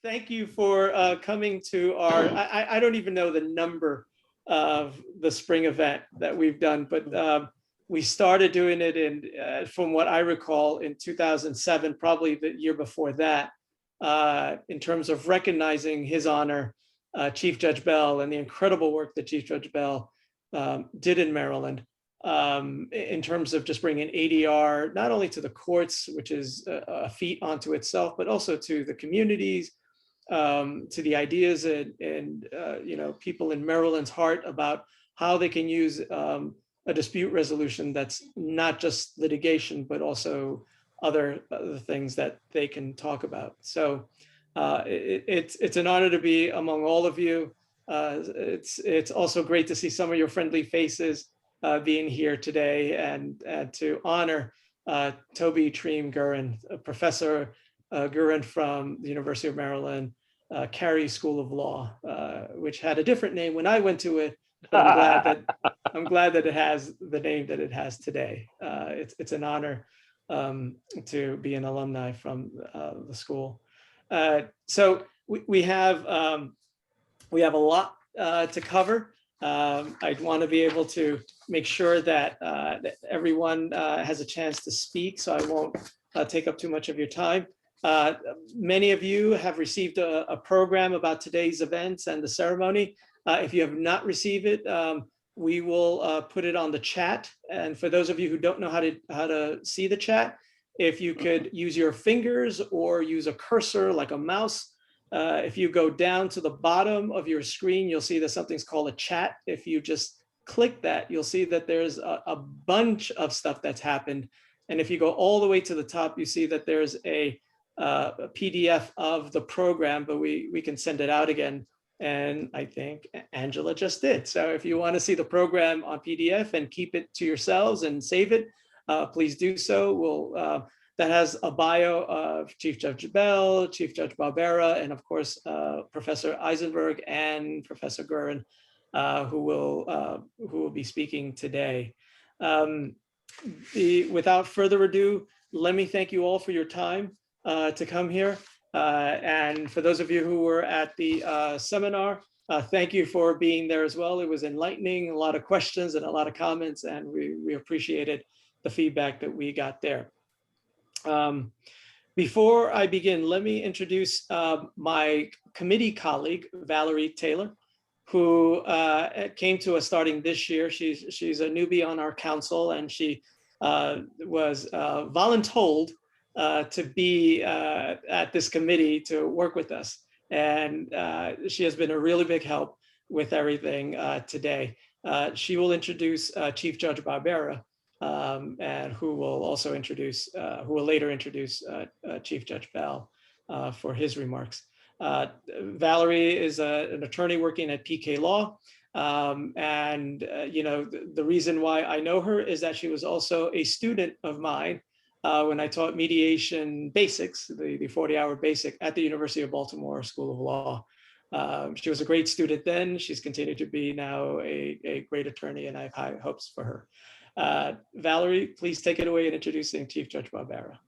thank you for coming to our, I don't even know the number of the spring event that we've done, but we started doing it in, from what I recall, in 2007, probably the year before that, in terms of recognizing his honor, Chief Judge Bell, and the incredible work that Chief Judge Bell did in Maryland, in terms of just bringing ADR, not only to the courts, which is a feat unto itself, but also to the communities, to the ideas and people in Maryland's heart about how they can use a dispute resolution that's not just litigation, but also other things that they can talk about. So it's an honor to be among all of you. It's also great to see some of your friendly faces being here today, and to honor Toby Treem Gurin, Professor Gurin from the University of Maryland, Carey School of Law, which had a different name when I went to it, but I'm glad that it has the name that it has today. It's an honor to be an alumni from the school. So we have a lot to cover. I'd want to be able to make sure that, that everyone has a chance to speak, so I won't take up too much of your time. Many of you have received a program about today's events and the ceremony. If you have not received it, we will put it on the chat. And for those of you who don't know how to see the chat, if you could use your fingers or use a cursor like a mouse, if you go down to the bottom of your screen, you'll see that something's called a chat. If you just click that, you'll see that there's a bunch of stuff that's happened. And if you go all the way to the top, you see that there's a PDF of the program, but we can send it out again. And I think Angela just did. So if you want to see the program on PDF and keep it to yourselves and save it, please do so. That has a bio of Chief Judge Bell, Chief Judge Barbera, and of course, Professor Eisenberg and Professor Gurin, who will be speaking today. Without further ado, let me thank you all for your time to come here. And for those of you who were at the seminar, thank you for being there as well. It was enlightening, a lot of questions and a lot of comments, and we appreciated the feedback that we got there. Before I begin, let me introduce my committee colleague, Valerie Taylor, who came to us starting this year. She's a newbie on our council, and she was voluntold to be at this committee to work with us. And she has been a really big help with everything today. She will introduce Chief Judge Barbera, and who will also introduce, who will later introduce Chief Judge Bell for his remarks. Valerie is an attorney working at PK Law. The reason why I know her is that she was also a student of mine when I taught mediation basics, the 40-hour basic at the University of Baltimore School of Law. She was a great student then. She's continued to be now a great attorney, and I have high hopes for her. Valerie, please take it away in introducing Chief Judge Barbera.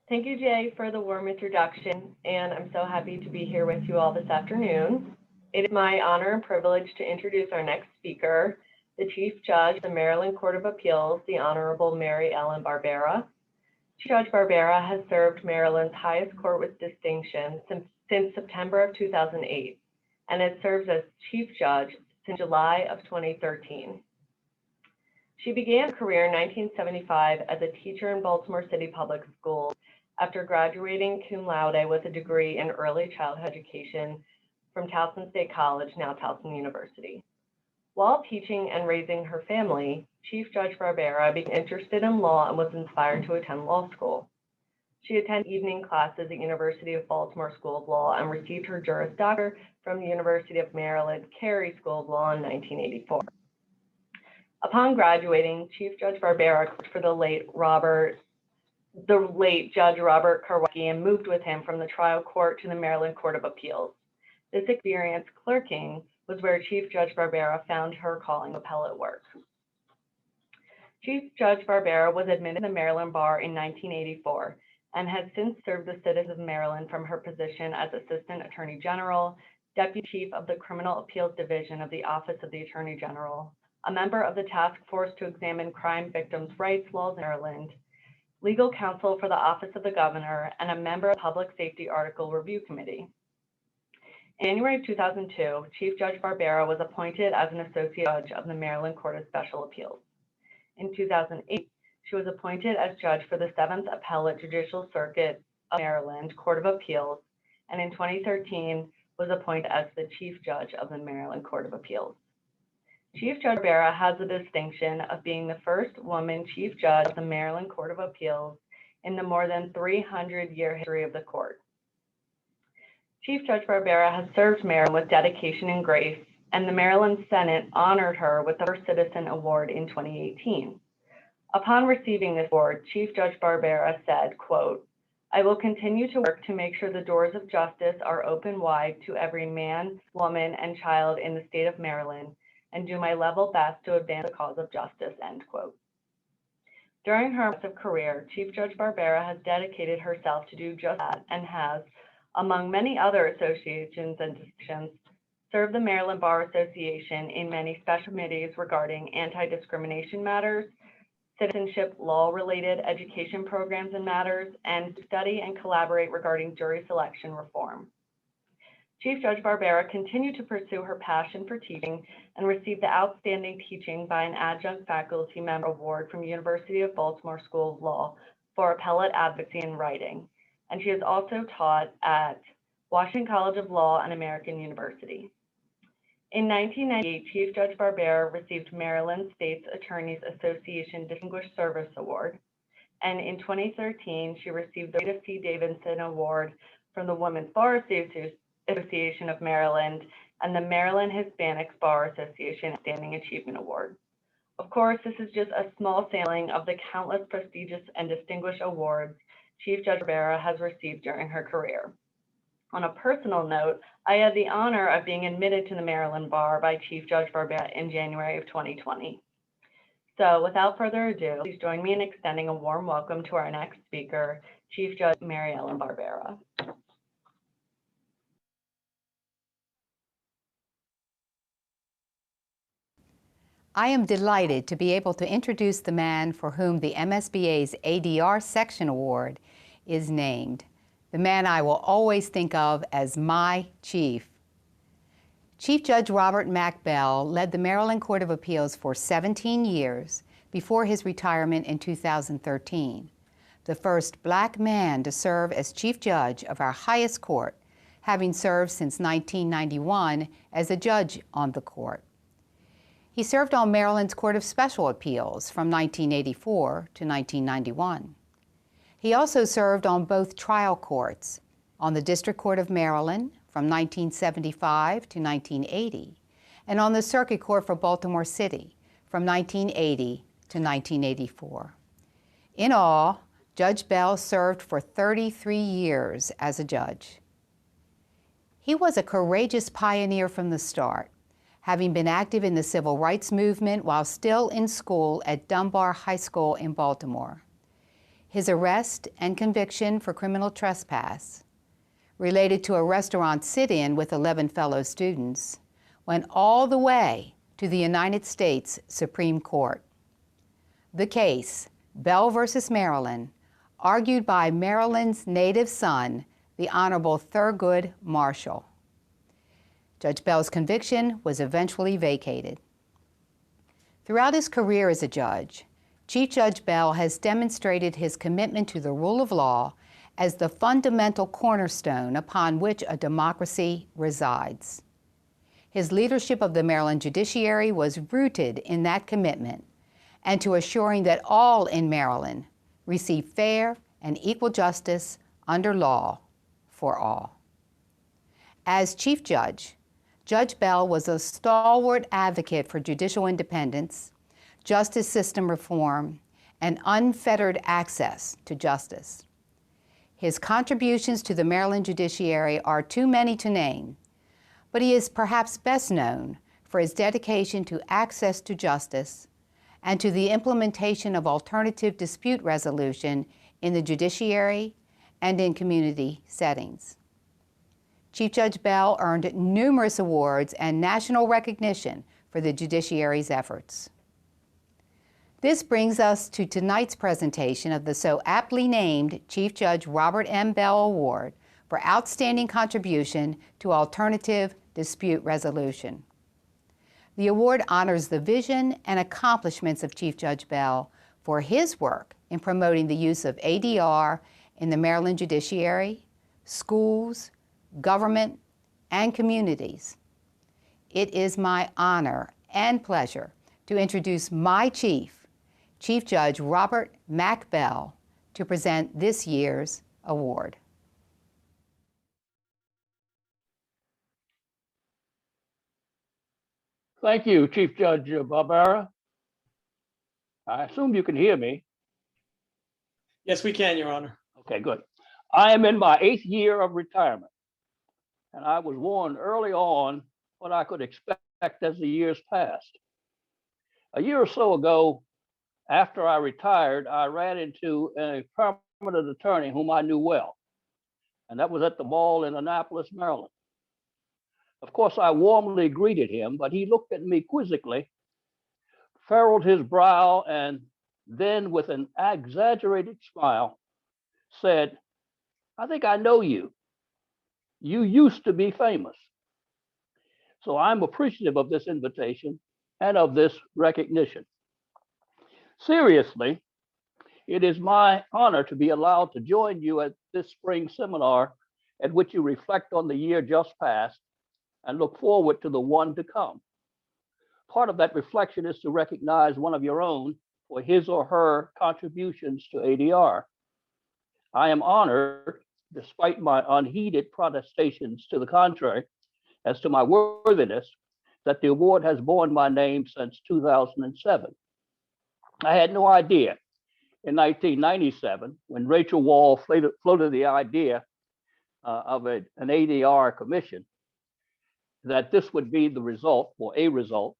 Thank you, Jay, for the warm introduction, and I'm so happy to be here with you all this afternoon. It is my honor and privilege to introduce our next speaker, the Chief Judge of the Maryland Court of Appeals, the Honorable Mary Ellen Barbera. Judge Barbera has served Maryland's highest court with distinction since September of 2008, and has served as Chief Judge since July of 2013. She began her career in 1975 as a teacher in Baltimore City Public Schools after graduating cum laude with a degree in early childhood education from Towson State College, now Towson University. While teaching and raising her family, Chief Judge Barbera became interested in law and was inspired to attend law school. She attended evening classes at University of Baltimore School of Law and received her Juris Doctor from the University of Maryland Carey School of Law in 1984. Upon graduating, Chief Judge Barbera clerked for the late Judge Robert Karwacki and moved with him from the trial court to the Maryland Court of Appeals. This experience clerking was where Chief Judge Barbera found her calling appellate work. Chief Judge Barbera was admitted to the Maryland Bar in 1984 and has since served the citizens of Maryland from her position as Assistant Attorney General, Deputy Chief of the Criminal Appeals Division of the Office of the Attorney General, a member of the Task Force to examine crime victims' rights laws in Maryland, legal counsel for the Office of the Governor, and a member of the Public Safety Article Review Committee. In January of 2002, Chief Judge Barbera was appointed as an Associate Judge of the Maryland Court of Special Appeals. In 2008, she was appointed as judge for the 7th Appellate Judicial Circuit of Maryland Court of Appeals, and in 2013 was appointed as the Chief Judge of the Maryland Court of Appeals. Chief Judge Barbera has the distinction of being the first woman Chief Judge of the Maryland Court of Appeals in the more than 300-year history of the court. Chief Judge Barbera has served Maryland with dedication and grace, and the Maryland Senate honored her with the First Citizen Award in 2018. Upon receiving this award, Chief Judge Barbera said, quote, "I will continue to work to make sure the doors of justice are open wide to every man, woman, and child in the state of Maryland, and do my level best to advance the cause of justice," end quote. During her impressive career, Chief Judge Barbera has dedicated herself to do just that and has, among many other associations and distinctions, served the Maryland Bar Association in many special committees regarding anti-discrimination matters, citizenship law-related education programs and matters, and to study and collaborate regarding jury selection reform. Chief Judge Barbera continued to pursue her passion for teaching and received the Outstanding Teaching by an Adjunct Faculty Member Award from University of Baltimore School of Law for appellate advocacy and writing, and she has also taught at Washington College of Law and American University. In 1998, Chief Judge Barbera received Maryland State's Attorneys Association Distinguished Service Award, and in 2013, she received the Rita C. Davidson Award from the Women's Bar Association of Maryland and the Maryland Hispanics Bar Association Outstanding Achievement Award. Of course, this is just a small sampling of the countless prestigious and distinguished awards Chief Judge Barbera has received during her career. On a personal note, I had the honor of being admitted to the Maryland Bar by Chief Judge Barbera in January of 2020. So without further ado, please join me in extending a warm welcome to our next speaker, Chief Judge Mary Ellen Barbera. I am delighted to be able to introduce the man for whom the MSBA's ADR Section Award is named, the man I will always think of as my chief. Chief Judge Robert Mack Bell led the Maryland Court of Appeals for 17 years before his retirement in 2013, the first Black man to serve as Chief Judge of our highest court, having served since 1991 as a judge on the court. He served on Maryland's Court of Special Appeals from 1984 to 1991. He also served on both trial courts, on the District Court of Maryland from 1975 to 1980, and on the Circuit Court for Baltimore City from 1980 to 1984. In all, Judge Bell served for 33 years as a judge. He was a courageous pioneer from the start, having been active in the civil rights movement while still in school at Dunbar High School in Baltimore. His arrest and conviction for criminal trespass, related to a restaurant sit-in with 11 fellow students, went all the way to the United States Supreme Court. The case, Bell versus Maryland, argued by Maryland's native son, the Honorable Thurgood Marshall. Judge Bell's conviction was eventually vacated. Throughout his career as a judge, Chief Judge Bell has demonstrated his commitment to the rule of law as the fundamental cornerstone upon which a democracy resides. His leadership of the Maryland judiciary was rooted in that commitment and to assuring that all in Maryland receive fair and equal justice under law for all. As Chief Judge, Judge Bell was a stalwart advocate for judicial independence, justice system reform, and unfettered access to justice. His contributions to the Maryland judiciary are too many to name, but he is perhaps best known for his dedication to access to justice and to the implementation of alternative dispute resolution in the judiciary and in community settings. Chief Judge Bell earned numerous awards and national recognition for the judiciary's efforts. This brings us to tonight's presentation of the so aptly named Chief Judge Robert M. Bell Award for Outstanding Contribution to Alternative Dispute Resolution. The award honors the vision and accomplishments of Chief Judge Bell for his work in promoting the use of ADR in the Maryland judiciary, schools, government, and communities. It is my honor and pleasure to introduce my chief, Chief Judge Robert Mack Bell, to present this year's award. Thank you, Chief Judge Barbera. I assume you can hear me. Yes, we can, Your Honor. Okay, good. I am in my 8th year of retirement, and I was warned early on what I could expect as the years passed. A year or so ago, after I retired, I ran into a permanent attorney whom I knew well, and that was at the mall in Annapolis, Maryland. Of course, I warmly greeted him, but he looked at me quizzically, furrowed his brow, and then with an exaggerated smile said, "I think I know you. You used to be famous." So I'm appreciative of this invitation and of this recognition. Seriously, it is my honor to be allowed to join you at this spring seminar at which you reflect on the year just passed and look forward to the one to come. Part of that reflection is to recognize one of your own for his or her contributions to ADR. I am honored, despite my unheeded protestations to the contrary, as to my worthiness, that the award has borne my name since 2007. I had no idea in 1997, when Rachel Wall floated the idea of an ADR commission, that this would be the result, or a result,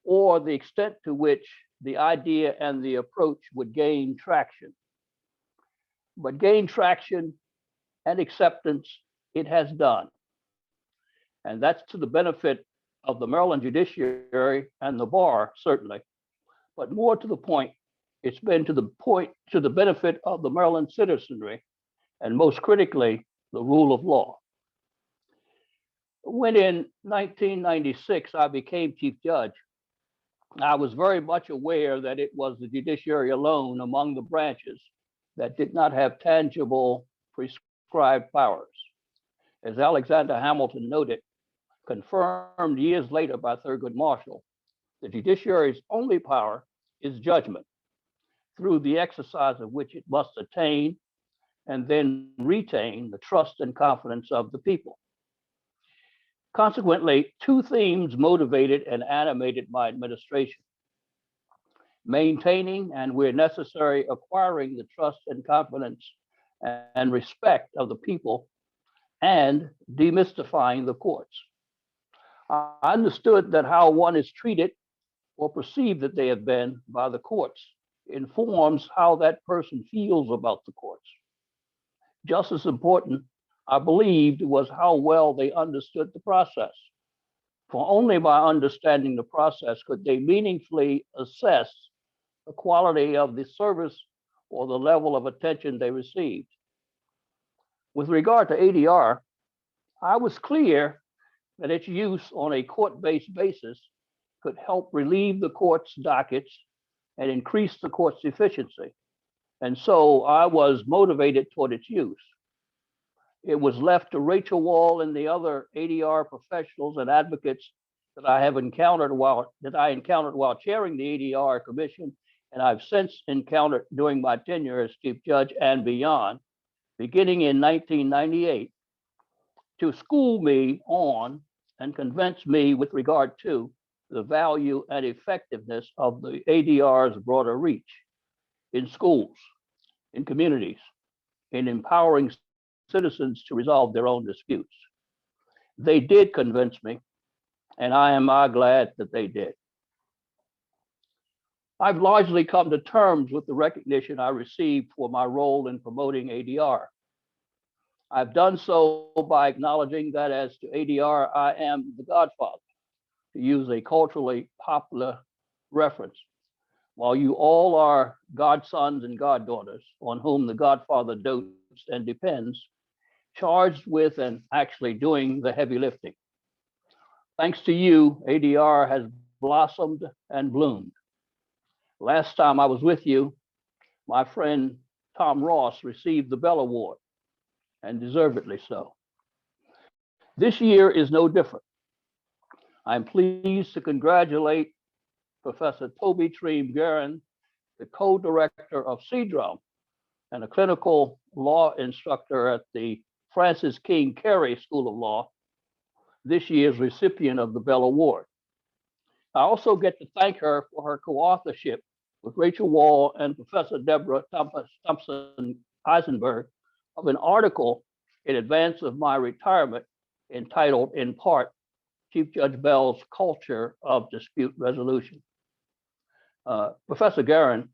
or the extent to which the idea and the approach would gain traction. But gain traction and acceptance it has done. And that's to the benefit of the Maryland judiciary and the bar, certainly. But more to the point, it's been to the benefit of the Maryland citizenry, and most critically, the rule of law. When in 1996 I became chief judge, I was very much aware that it was the judiciary alone among the branches that did not have tangible prescribed powers. As Alexander Hamilton noted, confirmed years later by Thurgood Marshall, the judiciary's only power is judgment, through the exercise of which it must attain and then retain the trust and confidence of the people. Consequently, two themes motivated and animated my administration: maintaining and, where necessary, acquiring the trust and confidence and respect of the people, and demystifying the courts. I understood that how one is treated or perceived that they have been by the courts informs how that person feels about the courts. Just as important, I believed, was how well they understood the process. For only by understanding the process could they meaningfully assess the quality of the service or the level of attention they received. With regard to ADR, I was clear that its use on a court-based basis could help relieve the court's dockets and increase the court's efficiency. And so I was motivated toward its use. It was left to Rachel Wall and the other ADR professionals and advocates that I encountered while chairing the ADR commission, and I've since encountered during my tenure as chief judge and beyond, beginning in 1998, to school me on and convince me with regard to the value and effectiveness of the ADR's broader reach in schools, in communities, in empowering citizens to resolve their own disputes. They did convince me, and I am glad that they did. I've largely come to terms with the recognition I received for my role in promoting ADR. I've done so by acknowledging that as to ADR, I am the godfather, to use a culturally popular reference. While you all are godsons and goddaughters on whom the godfather dotes and depends, charged with and actually doing the heavy lifting. Thanks to you, ADR has blossomed and bloomed. Last time I was with you, my friend Tom Ross received the Bell Award, and deservedly so. This year is no different. I'm pleased to congratulate Professor Toby Treem-Guerin, the co-director of CDRUM and a clinical law instructor at the Francis King Carey School of Law, this year's recipient of the Bell Award. I also get to thank her for her co-authorship with Rachel Wall and Professor Debra Thompson Eisenberg of an article in advance of my retirement entitled, in part, Chief Judge Bell's Culture of Dispute Resolution. Professor Guerin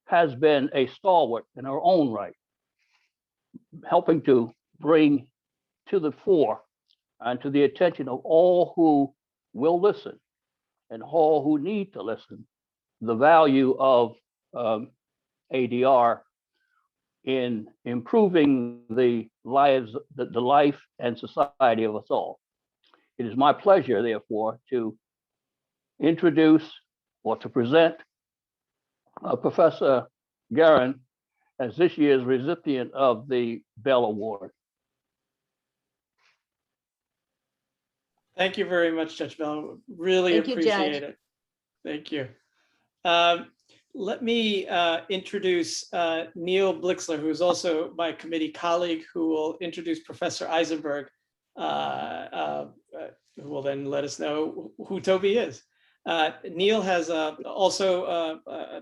has been a stalwart in her own right, helping to bring to the fore and to the attention of all who will listen and all who need to listen, the value of ADR in improving the lives, the life and society of us all. It is my pleasure, therefore, to introduce or to present Professor Guerin as this year's recipient of the Bell Award. Thank you very much, Judge Bell. Really Thank you, appreciate Judge. it. Thank you. Let me introduce Neil Blixler, who is also my committee colleague, who will introduce Professor Eisenberg, who will then let us know who Toby is. Neil has also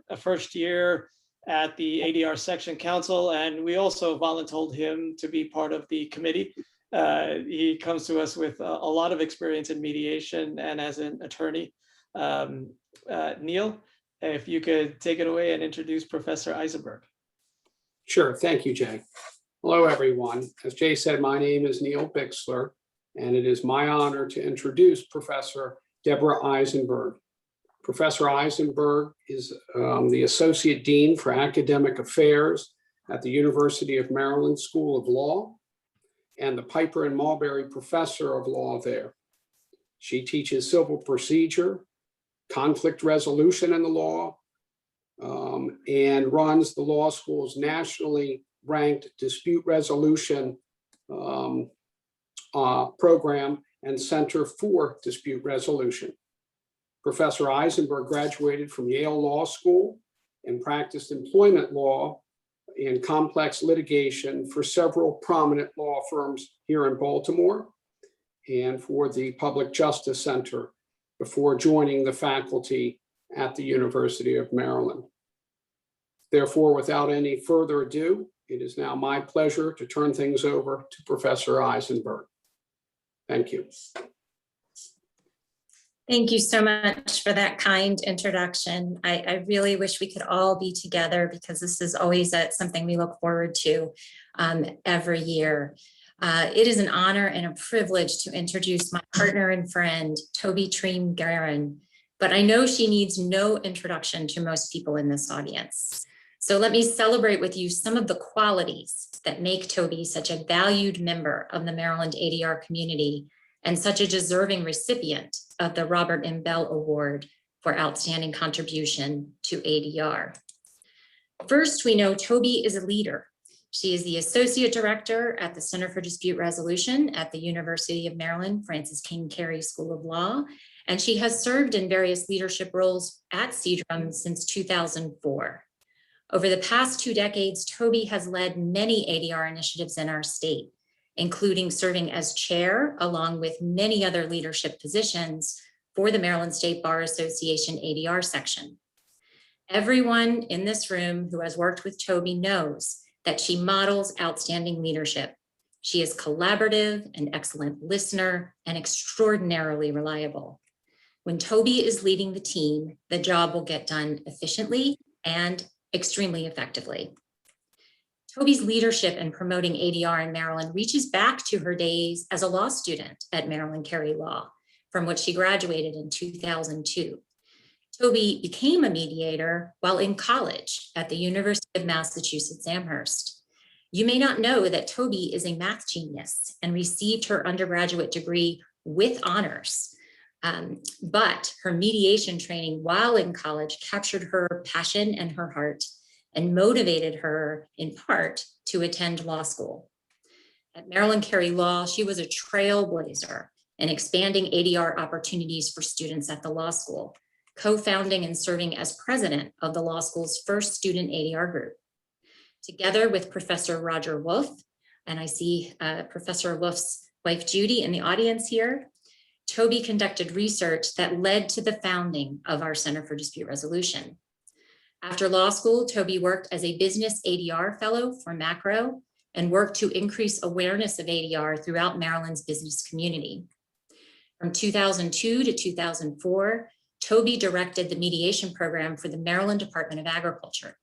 a first year at the ADR Section Council, and we also volunteered him to be part of the committee. He comes to us with a lot of experience in mediation and as an attorney. Neil, if you could take it away and introduce Professor Eisenberg. Sure, thank you, Jay. Hello, everyone. As Jay said, my name is Neil Blixler, and it is my honor to introduce Professor Debra Eisenberg. Professor Eisenberg is the Associate Dean for Academic Affairs at the University of Maryland School of Law and the Piper and Mulberry Professor of Law there. She teaches civil procedure, conflict resolution in the law, and runs the law school's nationally ranked dispute resolution program and Center for Dispute Resolution. Professor Eisenberg graduated from Yale Law School and practiced employment law in complex litigation for several prominent law firms here in Baltimore and for the Public Justice Center before joining the faculty at the University of Maryland. Therefore, without any further ado, it is now my pleasure to turn things over to Professor Eisenberg. Thank you. Thank you so much for that kind introduction. I really wish we could all be together because this is always something we look forward to every year. It is an honor and a privilege to introduce my partner and friend, Toby Treem-Guerin, but I know she needs no introduction to most people in this audience. So let me celebrate with you some of the qualities that make Toby such a valued member of the Maryland ADR community and such a deserving recipient of the Robert M. Bell Award for Outstanding Contribution to ADR. First, we know Toby is a leader. She is the Associate Director at the Center for Dispute Resolution at the University of Maryland, Francis King Carey School of Law, and she has served in various leadership roles at CDRUM since 2004. Over the past 2 decades, Toby has led many ADR initiatives in our state, including serving as chair along with many other leadership positions for the Maryland State Bar Association ADR section. Everyone in this room who has worked with Toby knows that she models outstanding leadership. She is collaborative, an excellent listener, and extraordinarily reliable. When Toby is leading the team, the job will get done efficiently and extremely effectively. Toby's leadership in promoting ADR in Maryland reaches back to her days as a law student at Maryland Carey Law, from which she graduated in 2002. Toby became a mediator while in college at the University of Massachusetts Amherst. You may not know that Toby is a math genius and received her undergraduate degree with honors. But her mediation training while in college captured her passion and her heart and motivated her in part to attend law school. At Maryland Carey Law, she was a trailblazer in expanding ADR opportunities for students at the law school, co-founding and serving as president of the law school's first student ADR group. Together with Professor Roger Wolf, and I see Professor Wolf's wife Judy in the audience here, Toby conducted research that led to the founding of our Center for Dispute Resolution. After law school, Toby worked as a business ADR fellow for Mack and worked to increase awareness of ADR throughout Maryland's business community. From 2002 to 2004, Toby directed the mediation program for the Maryland Department of Agriculture.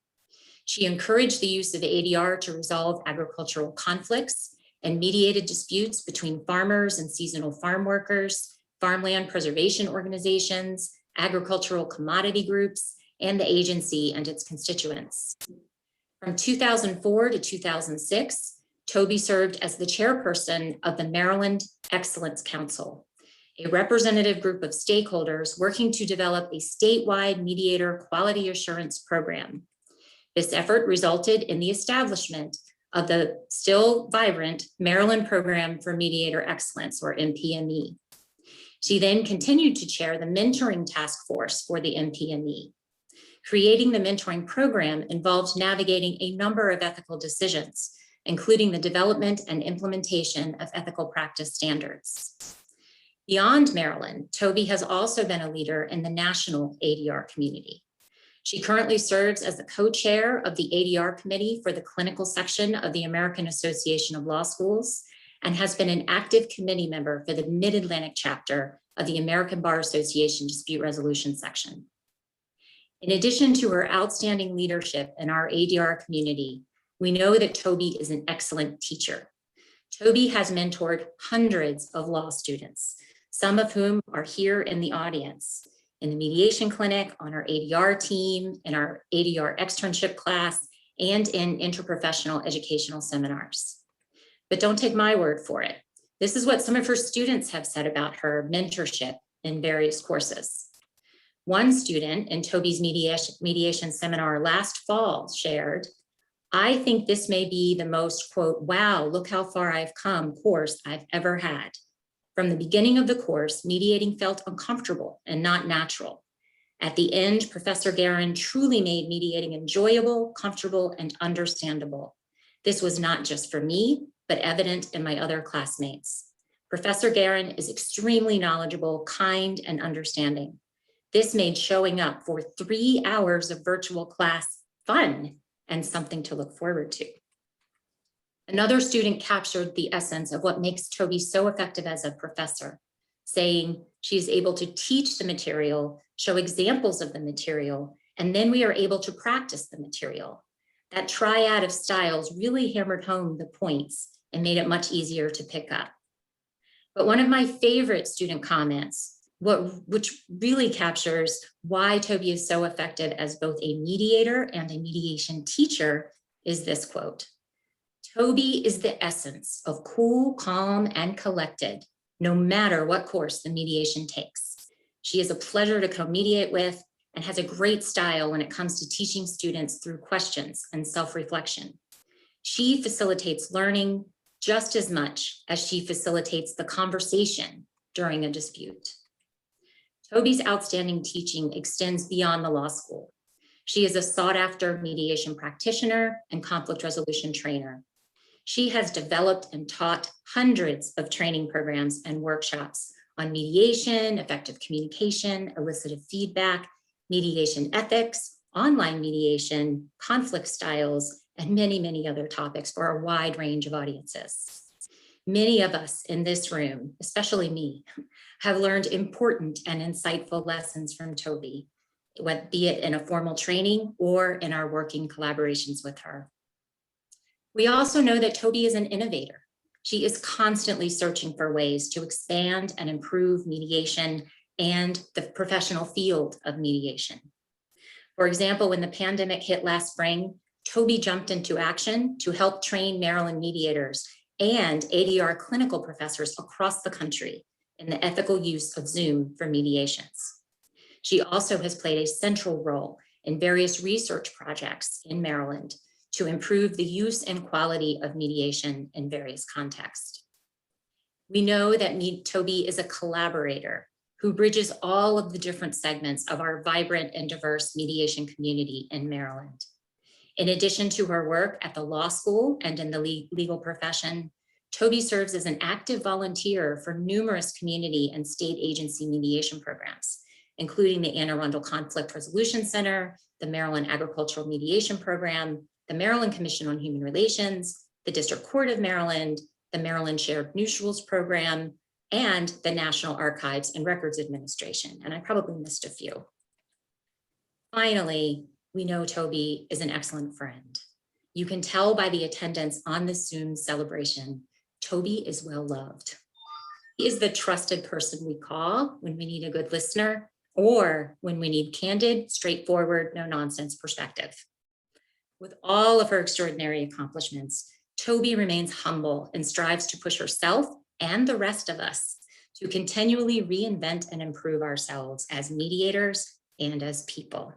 She encouraged the use of ADR to resolve agricultural conflicts and mediated disputes between farmers and seasonal farm workers, farmland preservation organizations, agricultural commodity groups, and the agency and its constituents. From 2004 to 2006, Toby served as the chairperson of the Maryland Excellence Council, a representative group of stakeholders working to develop a statewide mediator quality assurance program. This effort resulted in the establishment of the still vibrant Maryland Program for Mediator Excellence, or MPME. She then continued to chair the mentoring task force for the MPME. Creating the mentoring program involved navigating a number of ethical decisions, including the development and implementation of ethical practice standards. Beyond Maryland, Toby has also been a leader in the national ADR community. She currently serves as the co-chair of the ADR committee for the clinical section of the American Association of Law Schools and has been an active committee member for the Mid-Atlantic chapter of the American Bar Association Dispute Resolution section. In addition to her outstanding leadership in our ADR community, we know that Toby is an excellent teacher. Toby has mentored hundreds of law students, some of whom are here in the audience, in the mediation clinic, on our ADR team, in our ADR externship class, and in interprofessional educational seminars. But don't take my word for it. This is what some of her students have said about her mentorship in various courses. One student in Toby's mediation seminar last fall shared, "I think this may be the most, quote, wow, look how far I've come course I've ever had. From the beginning of the course, mediating felt uncomfortable and not natural. At the end, Professor Guerin truly made mediating enjoyable, comfortable, and understandable. This was not just for me, but evident in my other classmates. Professor Guerin is extremely knowledgeable, kind, and understanding. This made showing up for 3 hours of virtual class fun and something to look forward to." Another student captured the essence of what makes Toby so effective as a professor, saying she is able to teach the material, show examples of the material, and then we are able to practice the material. That triad of styles really hammered home the points and made it much easier to pick up. But one of my favorite student comments, which really captures why Toby is so effective as both a mediator and a mediation teacher, is this quote: "Toby is the essence of cool, calm, and collected, no matter what course the mediation takes. She is a pleasure to co-mediate with and has a great style when it comes to teaching students through questions and self-reflection. She facilitates learning just as much as she facilitates the conversation during a dispute." Toby's outstanding teaching extends beyond the law school. She is a sought-after mediation practitioner and conflict resolution trainer. She has developed and taught hundreds of training programs and workshops on mediation, effective communication, elicited feedback, mediation ethics, online mediation, conflict styles, and many, many other topics for a wide range of audiences. Many of us in this room, especially me, have learned important and insightful lessons from Toby, be it in a formal training or in our working collaborations with her. We also know that Toby is an innovator. She is constantly searching for ways to expand and improve mediation and the professional field of mediation. For example, when the pandemic hit last spring, Toby jumped into action to help train Maryland mediators and ADR clinical professors across the country in the ethical use of Zoom for mediations. She also has played a central role in various research projects in Maryland to improve the use and quality of mediation in various contexts. We know that Toby is a collaborator who bridges all of the different segments of our vibrant and diverse mediation community in Maryland. In addition to her work at the law school and in the legal profession, Toby serves as an active volunteer for numerous community and state agency mediation programs, including the Anne Arundel Conflict Resolution Center, the Maryland Agricultural Mediation Program, the Maryland Commission on Human Relations, the District Court of Maryland, the Maryland Shared Neutrals Program, and the National Archives and Records Administration. And I probably missed a few. Finally, we know Toby is an excellent friend. You can tell by the attendance on this Zoom celebration, Toby is well loved. He is the trusted person we call when we need a good listener or when we need candid, straightforward, no nonsense perspective. With all of her extraordinary accomplishments, Toby remains humble and strives to push herself and the rest of us to continually reinvent and improve ourselves as mediators and as people.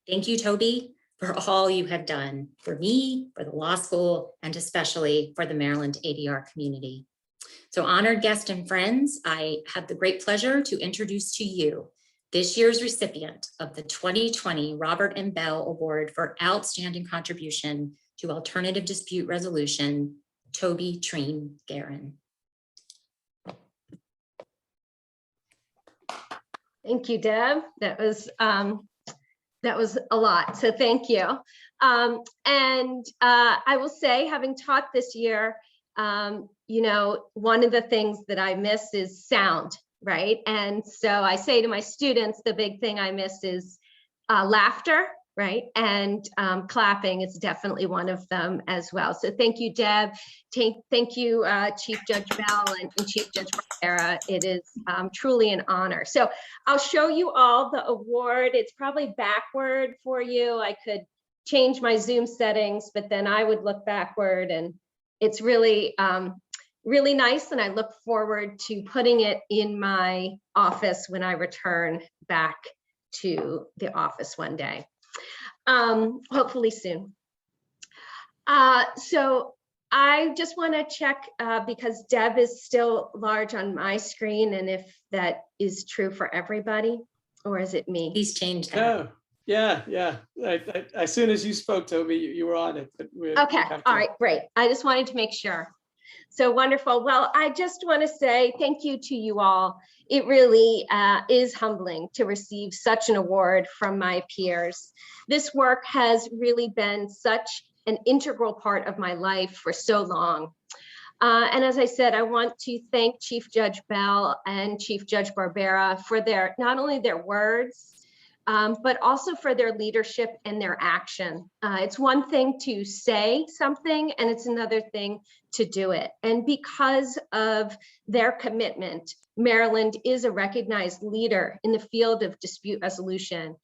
Thank you, Toby, for all you have done for me, for the law school, and especially for the Maryland ADR community. So honored guests and friends, I have the great pleasure to introduce to you this year's recipient of the 2020 Robert M. Bell Award for Outstanding Contribution to Alternative Dispute Resolution, Toby Treen Guerin. Thank you, Deb. That was a lot, so thank you. I will say, having taught this year, you know, one of the things that I miss is sound, right? And so I say to my students, the big thing I miss is laughter, right? And clapping is definitely one of them as well. So thank you, Deb. Thank you, Chief Judge Bell and Chief Judge Barbera. It is truly an honor. So I'll show you all the award. It's probably backward for you. I could change my Zoom settings, but then I would look backward, and it's really, really nice. And I look forward to putting it in my office when I return back to the office one day. Hopefully soon. So I just want to check because Deb is still large on my screen, and if that is true for everybody, or is it me? He's changed that. Yeah. As soon as you spoke, Toby, you were on it. But okay, all right, great. I just wanted to make sure. So wonderful. Well, I just want to say thank you to you all. It really is humbling to receive such an award from my peers. This work has really been such an integral part of my life for so long. And as I said, I want to thank Chief Judge Bell and Chief Judge Barbera for their, not only their words, but also for their leadership and their action. It's one thing to say something, and it's another thing to do it. And because of their commitment, Maryland is a recognized leader in the field of dispute resolution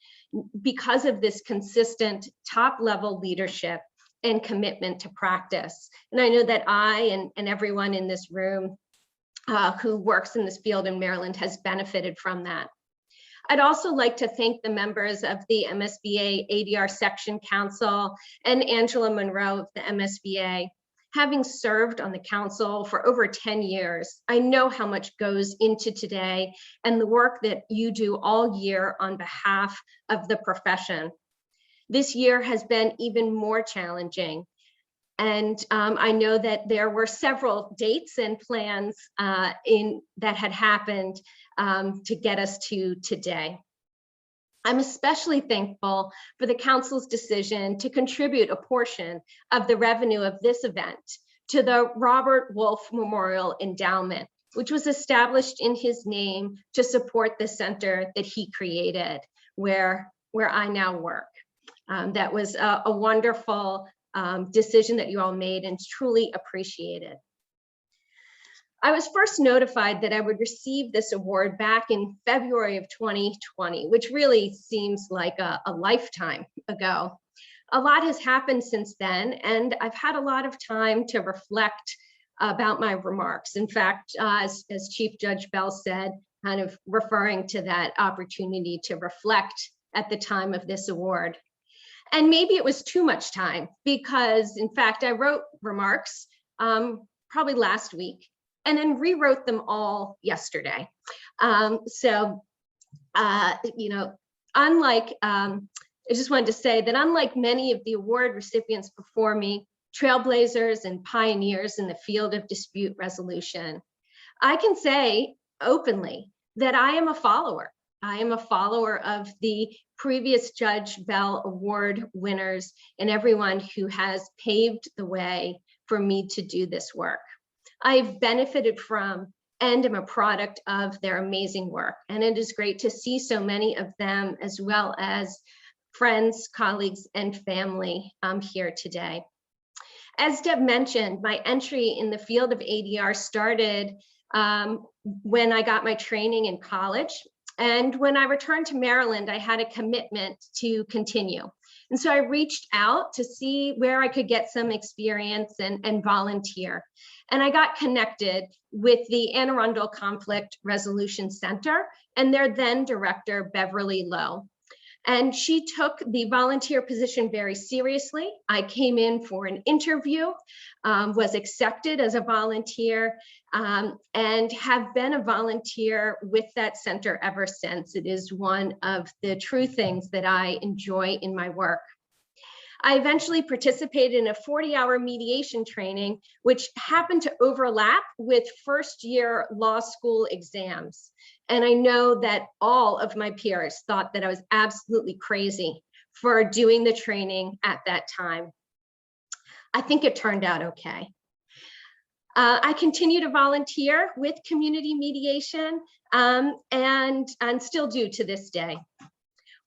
because of this consistent top-level leadership and commitment to practice. And I know that I and everyone in this room who works in this field in Maryland has benefited from that. I'd also like to thank the members of the MSBA ADR Section Council and Angela Monroe of the MSBA. Having served on the council for over 10 years, I know how much goes into today and the work that you do all year on behalf of the profession. This year has been even more challenging. And I know that there were several dates and plans that had happened to get us to today. I'm especially thankful for the council's decision to contribute a portion of the revenue of this event to the Robert Wolf Memorial Endowment, which was established in his name to support the center that he created, where I now work. That was a wonderful decision that you all made and truly appreciate it. I was first notified that I would receive this award back in February of 2020, which really seems like a lifetime ago. A lot has happened since then, and I've had a lot of time to reflect about my remarks. In fact, as Chief Judge Bell said, kind of referring to that opportunity to reflect at the time of this award. And maybe it was too much time because, in fact, I wrote remarks probably last week and then rewrote them all yesterday. I just wanted to say that unlike many of the award recipients before me, trailblazers and pioneers in the field of dispute resolution, I can say openly that I am a follower. I am a follower of the previous Judge Bell Award winners and everyone who has paved the way for me to do this work. I've benefited from and am a product of their amazing work. And it is great to see so many of them, as well as friends, colleagues, and family here today. As Deb mentioned, my entry in the field of ADR started when I got my training in college. And when I returned to Maryland, I had a commitment to continue. And so I reached out to see where I could get some experience and volunteer. And I got connected with the Anne Arundel Conflict Resolution Center and their then director, Beverly Lowe. And she took the volunteer position very seriously. I came in for an interview, was accepted as a volunteer, and have been a volunteer with that center ever since. It is one of the true things that I enjoy in my work. I eventually participated in a 40-hour mediation training, which happened to overlap with first-year law school exams. And I know that all of my peers thought that I was absolutely crazy for doing the training at that time. I think it turned out okay. I continue to volunteer with community mediation and still do to this day.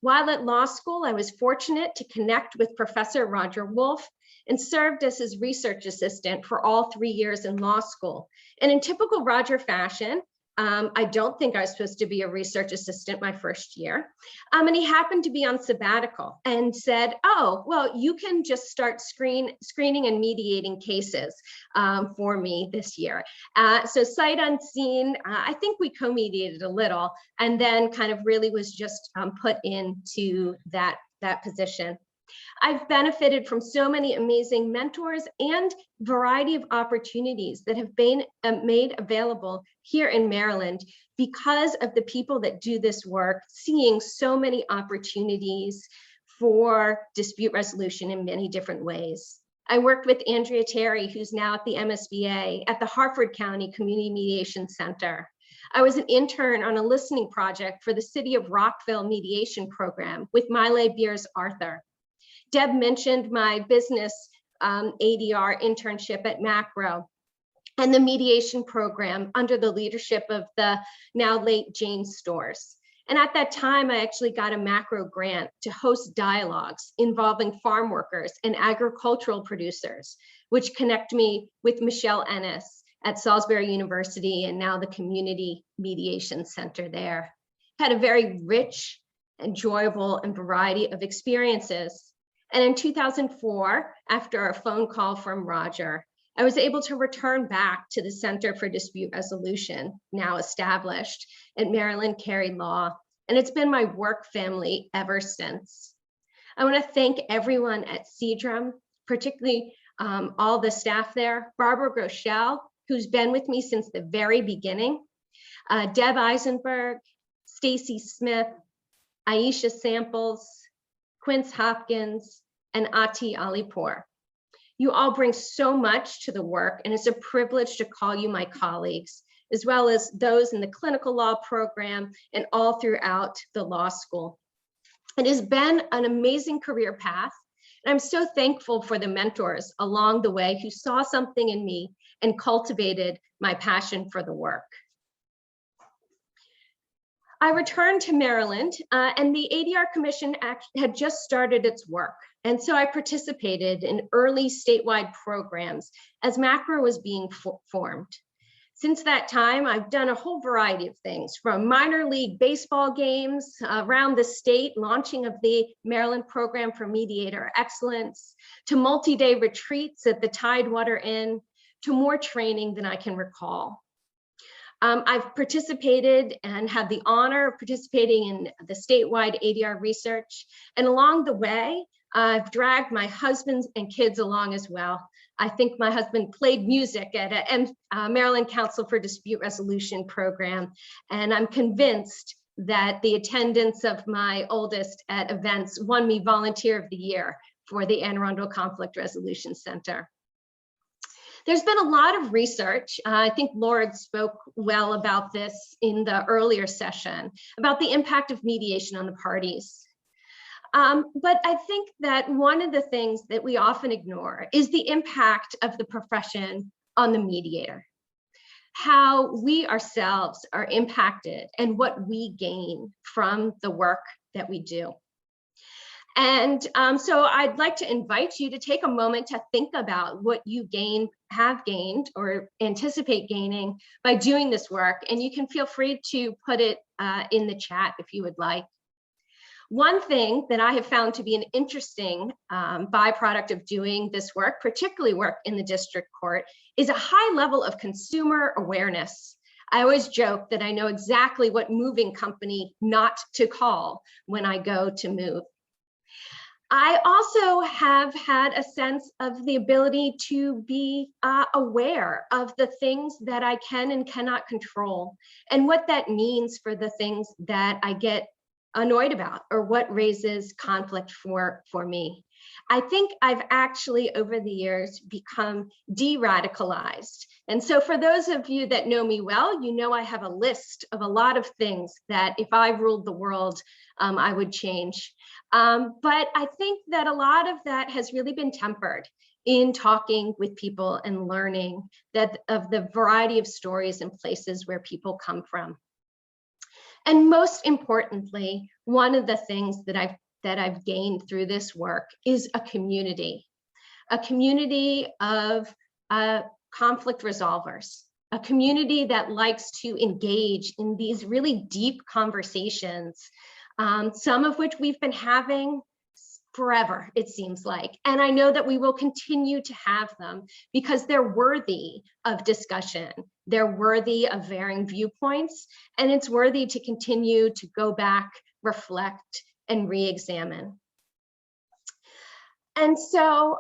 While at law school, I was fortunate to connect with Professor Roger Wolf and served as his research assistant for all 3 years in law school. And in typical Roger fashion, I don't think I was supposed to be a research assistant my first year. And he happened to be on sabbatical and said, oh, well, you can just start screening and mediating cases for me this year. So sight unseen, I think we co-mediated a little and then kind of really was just put into that position. I've benefited from so many amazing mentors and variety of opportunities that have been made available here in Maryland because of the people that do this work, seeing so many opportunities for dispute resolution in many different ways. I worked with Andrea Terry, who's now at the MSBA, at the Harford County Community Mediation Center. I was an intern on a listening project for the City of Rockville Mediation Program with Miley Beers Arthur. Deb mentioned my business ADR internship at Mack and the mediation program under the leadership of the now late Jane Storrs. And at that time, I actually got a macro grant to host dialogues involving farm workers and agricultural producers, which connect me with Michelle Ennis at Salisbury University and now the Community Mediation Center there. Had a very rich, enjoyable, and variety of experiences. And in 2004, after a phone call from Roger, I was able to return back to the Center for Dispute Resolution, now established at Maryland Carey Law, and it's been my work family ever since. I want to thank everyone at CDRM, particularly all the staff there, Barbara Groeschel, who's been with me since the very beginning, Deb Eisenberg, Stacy Smith, Aisha Samples, Quince Hopkins, and Ati Alipur. You all bring so much to the work, and it's a privilege to call you my colleagues, as well as those in the clinical law program and all throughout the law school. It has been an amazing career path, and I'm so thankful for the mentors along the way who saw something in me and cultivated my passion for the work. I returned to Maryland and the ADR Commission had just started its work. And so I participated in early statewide programs as MACRA was being formed. Since that time, I've done a whole variety of things, from minor league baseball games around the state, launching of the Maryland Program for Mediator Excellence, to multi-day retreats at the Tidewater Inn, to more training than I can recall. I've participated and had the honor of participating in the statewide ADR research. And along the way, I've dragged my husband and kids along as well. I think my husband played music at a Maryland Council for Dispute Resolution program. And I'm convinced that the attendance of my oldest at events won me Volunteer of the Year for the Anne Arundel Conflict Resolution Center. There's been a lot of research. I think Laura spoke well about this in the earlier session, about the impact of mediation on the parties. But I think that one of the things that we often ignore is the impact of the profession on the mediator, how we ourselves are impacted and what we gain from the work that we do. And so I'd like to invite you to take a moment to think about what you have gained or anticipate gaining by doing this work. And you can feel free to put it in the chat if you would like. One thing that I have found to be an interesting byproduct of doing this work, particularly work in the district court, is a high level of consumer awareness. I always joke that I know exactly what moving company not to call when I go to move. I also have had a sense of the ability to be aware of the things that I can and cannot control, and what that means for the things that I get annoyed about, or what raises conflict for me. I think I've actually, over the years, become de-radicalized. And so for those of you that know me well, you know I have a list of a lot of things that if I ruled the world, I would change. But I think that a lot of that has really been tempered in talking with people and learning that of the variety of stories and places where people come from. And most importantly, one of the things that I've gained through this work is a community of conflict resolvers, a community that likes to engage in these really deep conversations, some of which we've been having forever, it seems like. And I know that we will continue to have them because they're worthy of discussion. They're worthy of varying viewpoints, and it's worthy to continue to go back, reflect, and re-examine. And so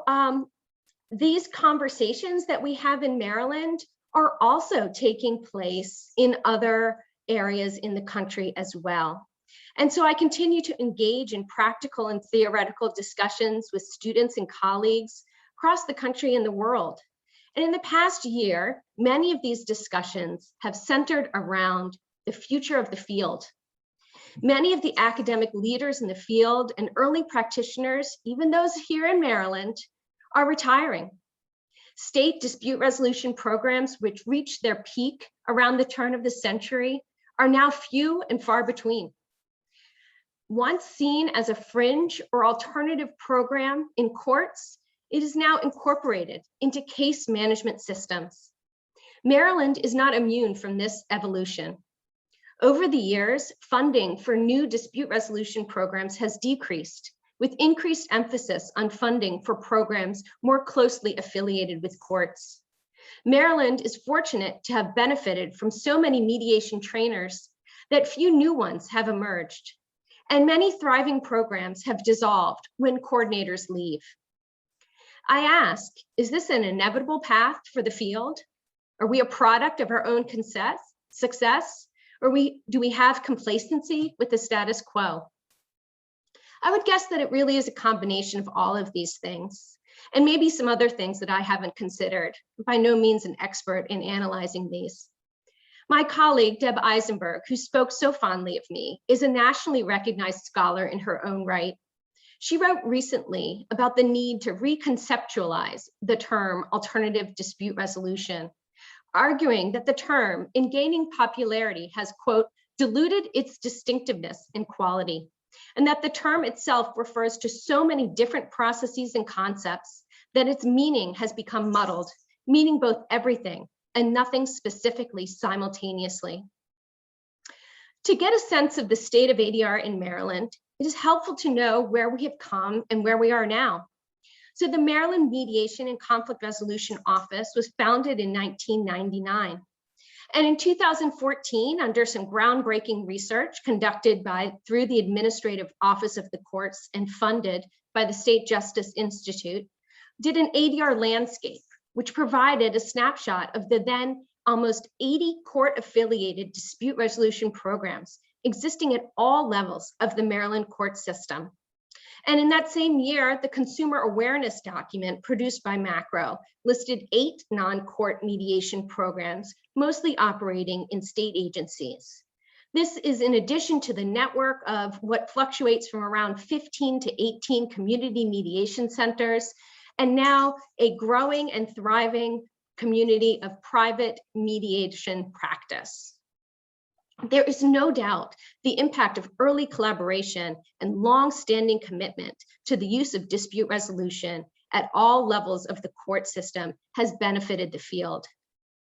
these conversations that we have in Maryland are also taking place in other areas in the country as well. And so I continue to engage in practical and theoretical discussions with students and colleagues across the country and the world. And in the past year, many of these discussions have centered around the future of the field. Many of the academic leaders in the field and early practitioners, even those here in Maryland, are retiring. State dispute resolution programs, which reached their peak around the turn of the century, are now few and far between. Once seen as a fringe or alternative program in courts, it is now incorporated into case management systems. Maryland is not immune from this evolution. Over the years, funding for new dispute resolution programs has decreased, with increased emphasis on funding for programs more closely affiliated with courts. Maryland is fortunate to have benefited from so many mediation trainers that few new ones have emerged. And many thriving programs have dissolved when coordinators leave. I ask, is this an inevitable path for the field? Are we a product of our own success? Or do we have complacency with the status quo? I would guess that it really is a combination of all of these things, and maybe some other things that I haven't considered. By no means an expert in analyzing these. My colleague, Deb Eisenberg, who spoke so fondly of me, is a nationally recognized scholar in her own right. She wrote recently about the need to reconceptualize the term alternative dispute resolution, arguing that the term, in gaining popularity, has, quote, diluted its distinctiveness and quality, and that the term itself refers to so many different processes and concepts that its meaning has become muddled, meaning both everything and nothing specifically simultaneously. To get a sense of the state of ADR in Maryland, it is helpful to know where we have come and where we are now. So the Maryland Mediation and Conflict Resolution Office was founded in 1999. And in 2014, under some groundbreaking research conducted through the Administrative Office of the Courts and funded by the State Justice Institute, did an ADR landscape, which provided a snapshot of the then almost 80 court-affiliated dispute resolution programs existing at all levels of the Maryland court system. And in that same year, the consumer awareness document produced by Mack listed 8 non-court mediation programs, mostly operating in state agencies. This is in addition to the network of what fluctuates from around 15 to 18 community mediation centers, and now a growing and thriving community of private mediation practice. There is no doubt the impact of early collaboration and long-standing commitment to the use of dispute resolution at all levels of the court system has benefited the field.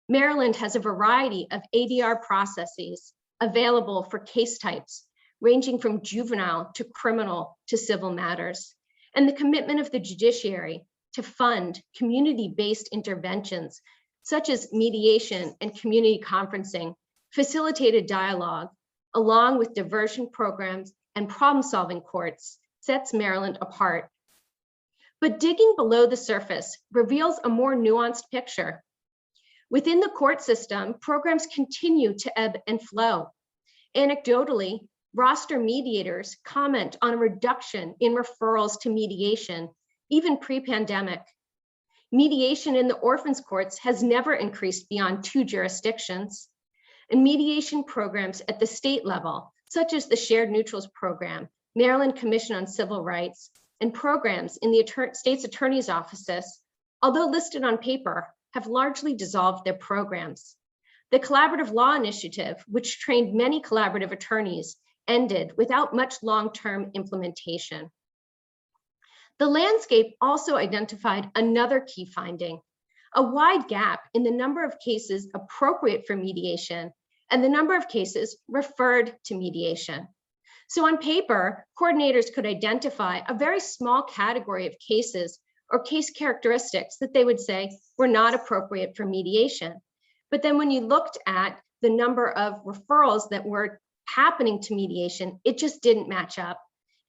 Maryland has a variety of ADR processes available for case types, ranging from juvenile to criminal to civil matters, and the commitment of the judiciary to fund community-based interventions, such as mediation and community conferencing, facilitated dialogue, along with diversion programs and problem-solving courts, sets Maryland apart. But digging below the surface reveals a more nuanced picture. Within the court system, programs continue to ebb and flow. Anecdotally, roster mediators comment on a reduction in referrals to mediation, even pre-pandemic. Mediation in the orphans courts has never increased beyond 2 jurisdictions. And mediation programs at the state level, such as the Shared Neutrals Program, Maryland Commission on Civil Rights, and programs in the state's attorney's offices, although listed on paper, have largely dissolved their programs. The Collaborative Law Initiative, which trained many collaborative attorneys, ended without much long-term implementation. The landscape also identified another key finding: a wide gap in the number of cases appropriate for mediation and the number of cases referred to mediation. So on paper, coordinators could identify a very small category of cases or case characteristics that they would say were not appropriate for mediation. But then when you looked at the number of referrals that were happening to mediation, it just didn't match up.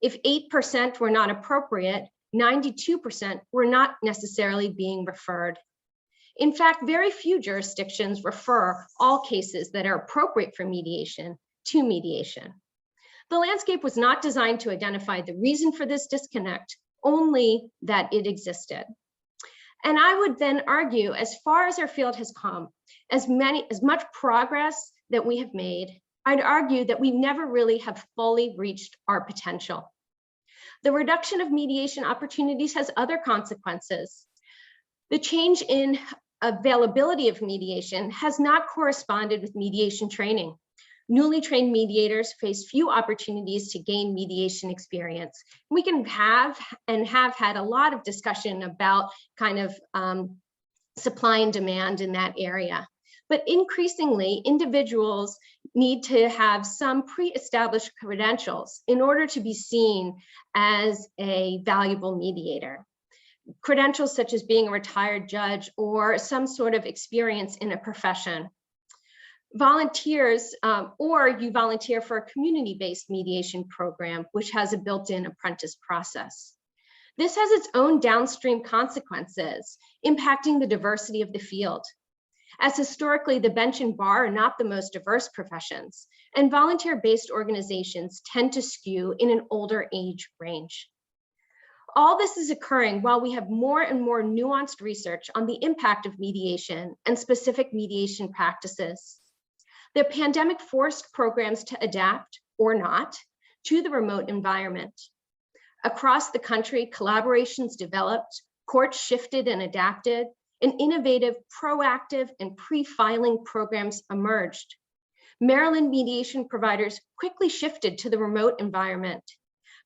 If 8% were not appropriate, 92% were not necessarily being referred. In fact, very few jurisdictions refer all cases that are appropriate for mediation to mediation. The landscape was not designed to identify the reason for this disconnect, only that it existed. And I would then argue, as far as our field has come, as much progress that we have made, I'd argue that we never really have fully reached our potential. The reduction of mediation opportunities has other consequences. The change in availability of mediation has not corresponded with mediation training. Newly trained mediators face few opportunities to gain mediation experience. We can have had a lot of discussion about kind of supply and demand in that area. But increasingly, individuals need to have some pre-established credentials in order to be seen as a valuable mediator. Credentials such as being a retired judge or some sort of experience in a profession. Volunteers, or you volunteer for a community-based mediation program, which has a built-in apprentice process. This has its own downstream consequences, impacting the diversity of the field. As historically, the bench and bar are not the most diverse professions, and volunteer-based organizations tend to skew in an older age range. All this is occurring while we have more and more nuanced research on the impact of mediation and specific mediation practices. The pandemic forced programs to adapt, or not, to the remote environment. Across the country, collaborations developed, courts shifted and adapted, and innovative, proactive, and pre-filing programs emerged. Maryland mediation providers quickly shifted to the remote environment.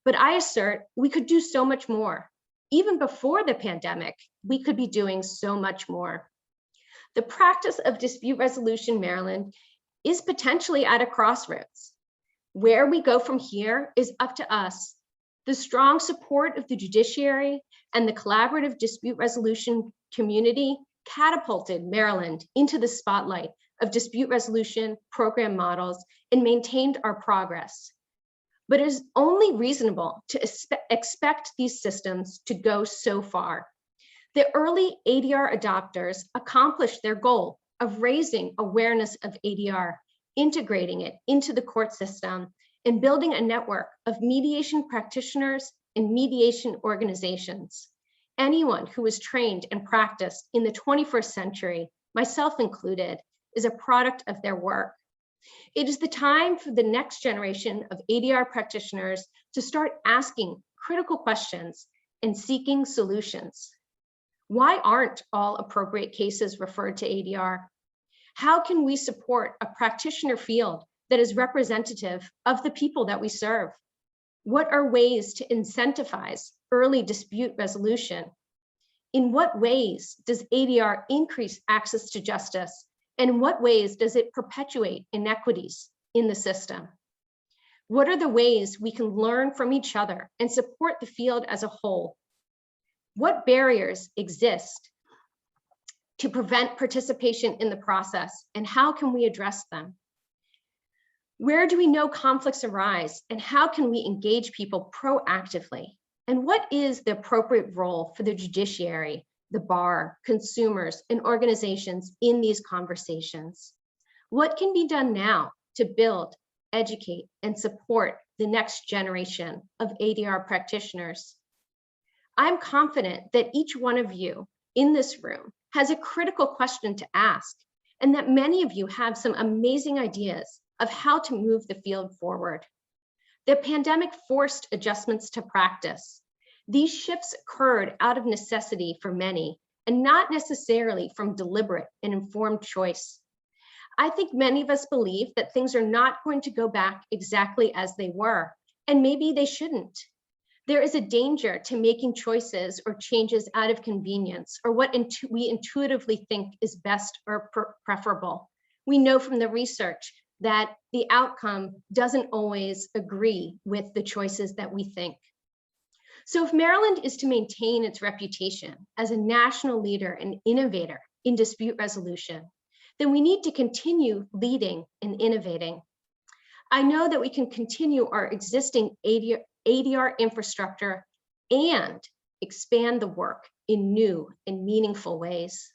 But I assert we could do so much more. Even before the pandemic, we could be doing so much more. The practice of dispute resolution in Maryland is potentially at a crossroads. Where we go from here is up to us. The strong support of the judiciary and the collaborative dispute resolution community catapulted Maryland into the spotlight of dispute resolution program models and maintained our progress. But it is only reasonable to expect these systems to go so far. The early ADR adopters accomplished their goal of raising awareness of ADR, integrating it into the court system, and building a network of mediation practitioners and mediation organizations. Anyone who was trained and practiced in the 21st century, myself included, is a product of their work. It is the time for the next generation of ADR practitioners to start asking critical questions and seeking solutions. Why aren't all appropriate cases referred to ADR? How can we support a practitioner field that is representative of the people that we serve? What are ways to incentivize early dispute resolution? In what ways does ADR increase access to justice? And in what ways does it perpetuate inequities in the system? What are the ways we can learn from each other and support the field as a whole? What barriers exist to prevent participation in the process, and how can we address them? Where do we know conflicts arise, and how can we engage people proactively? And what is the appropriate role for the judiciary, the bar, consumers, and organizations in these conversations? What can be done now to build, educate, and support the next generation of ADR practitioners? I'm confident that each one of you in this room has a critical question to ask, and that many of you have some amazing ideas of how to move the field forward. The pandemic forced adjustments to practice. These shifts occurred out of necessity for many, and not necessarily from deliberate and informed choice. I think many of us believe that things are not going to go back exactly as they were, and maybe they shouldn't. There is a danger to making choices or changes out of convenience, or what we intuitively think is best or preferable. We know from the research that the outcome doesn't always agree with the choices that we think. So if Maryland is to maintain its reputation as a national leader and innovator in dispute resolution, then we need to continue leading and innovating. I know that we can continue our existing ADR infrastructure and expand the work in new and meaningful ways.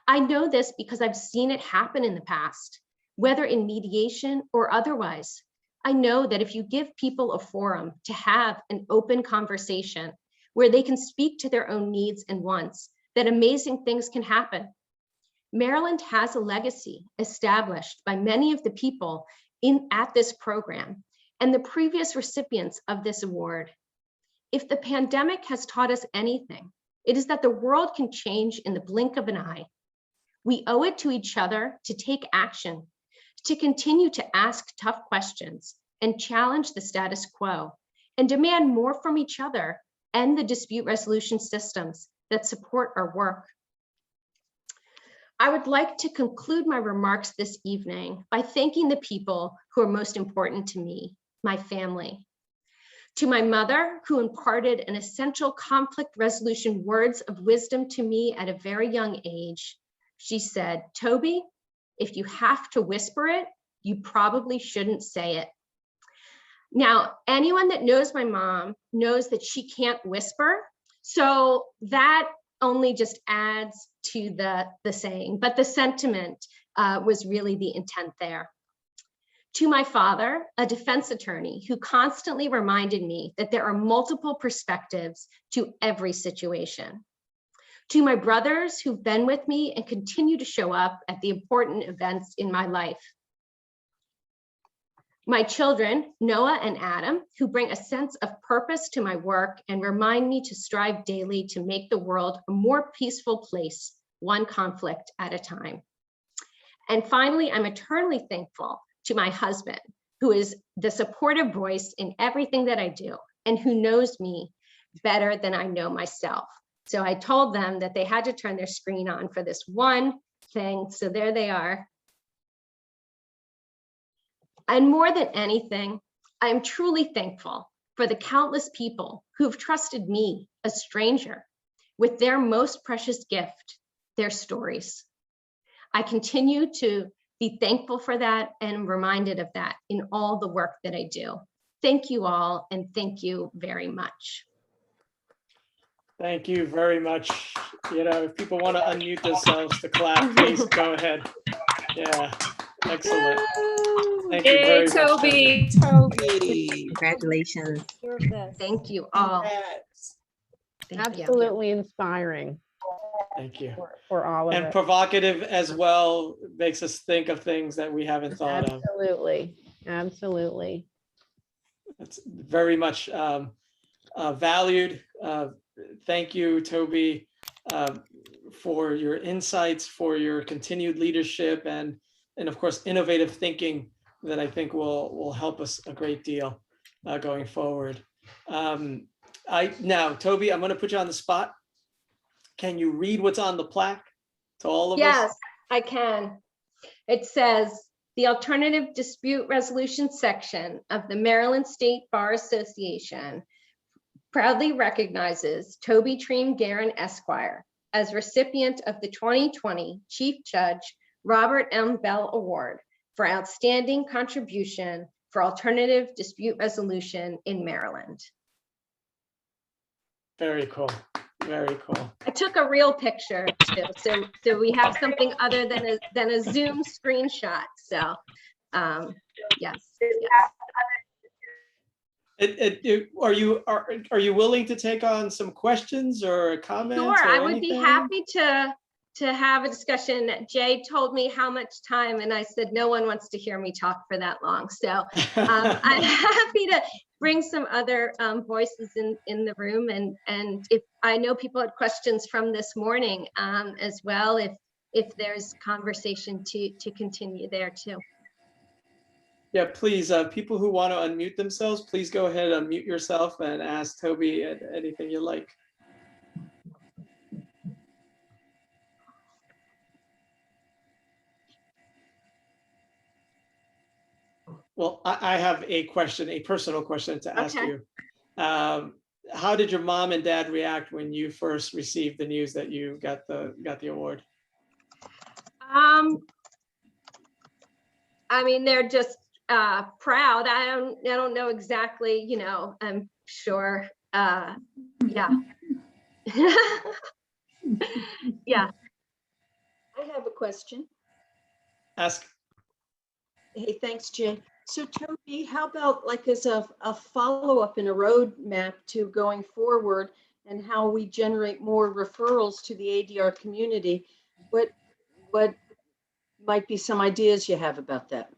I know this because I've seen it happen in the past, whether in mediation or otherwise. I know that if you give people a forum to have an open conversation where they can speak to their own needs and wants, that amazing things can happen. Maryland has a legacy established by many of the people at this program and the previous recipients of this award. If the pandemic has taught us anything, it is that the world can change in the blink of an eye. We owe it to each other to take action, to continue to ask tough questions and challenge the status quo, and demand more from each other and the dispute resolution systems that support our work. I would like to conclude my remarks this evening by thanking the people who are most important to me, my family. To my mother, who imparted an essential conflict resolution words of wisdom to me at a very young age, she said, "Toby, if you have to whisper it, you probably shouldn't say it." Now, anyone that knows my mom knows that she can't whisper, so that only just adds to the saying, but the sentiment was really the intent there. To my father, a defense attorney who constantly reminded me that there are multiple perspectives to every situation. To my brothers who've been with me and continue to show up at the important events in my life. My children, Noah and Adam, who bring a sense of purpose to my work and remind me to strive daily to make the world a more peaceful place, one conflict at a time. And finally, I'm eternally thankful to my husband, who is the supportive voice in everything that I do and who knows me better than I know myself. So I told them that they had to turn their screen on for this one thing. So there they are. And more than anything, I'm truly thankful for the countless people who've trusted me, a stranger, with their most precious gift, their stories. I continue to be thankful for that and reminded of that in all the work that I do. Thank you all, and thank you very much. Thank you very much. You know, if people want to unmute themselves to clap, please go ahead. Yeah, excellent. Thank you very much, Toby. Toby. Congratulations. Thank you all. Congrats. Thank you. Absolutely inspiring Thank you. for all of And it. provocative as well, makes us think of things that we haven't thought of. Absolutely. Absolutely. It's very much valued. Thank you, Toby, for your insights, for your continued leadership, and of course, innovative thinking that I think will help us a great deal going forward. Now, Toby, I'm going to put you on the spot. Can you read what's on the plaque to all of us? Yes, I can. It says, the Alternative Dispute Resolution section of the Maryland State Bar Association proudly recognizes Toby Treem Guerin Esquire as recipient of the 2020 Chief Judge Robert M. Bell Award for outstanding contribution for alternative dispute resolution in Maryland. Very cool. Very cool. I took a real picture too, so we have something other than a Zoom screenshot. So, yes. Are you willing to take on some questions or comments? Sure, or I would be anything? happy to have a discussion. Jay told me how much time, and I said no one wants to hear me talk for that long. So I'm happy to bring some other voices in the room, and if I know people had questions from this morning as well, if there's conversation to continue there too. Yeah, please, people who want to unmute themselves, please go ahead, unmute yourself and ask Toby anything you like. Well, I have a question, a personal question to ask Okay. you. How did your mom and dad react when you first received the news that you got the award? I mean, they're just proud. I don't know exactly, you know, I'm sure. Yeah. Yeah. I have a question. Ask. Hey, thanks, Jay. So Toby, how about like as a follow-up and a roadmap to going forward and how we generate more referrals to the ADR community? What might be some ideas you have about that?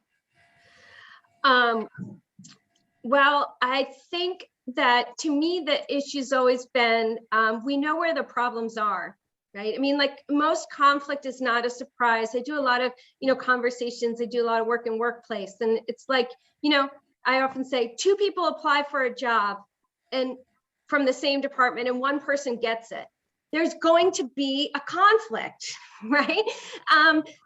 Well, I think that to me, the issue's always been, we know where the problems are, right? I mean, like most conflict is not a surprise. I do a lot of, you know, conversations. I do a lot of work in workplace. And it's like, you know, I often say 2 people apply for a job and from the same department and one person gets it. There's going to be a conflict, right?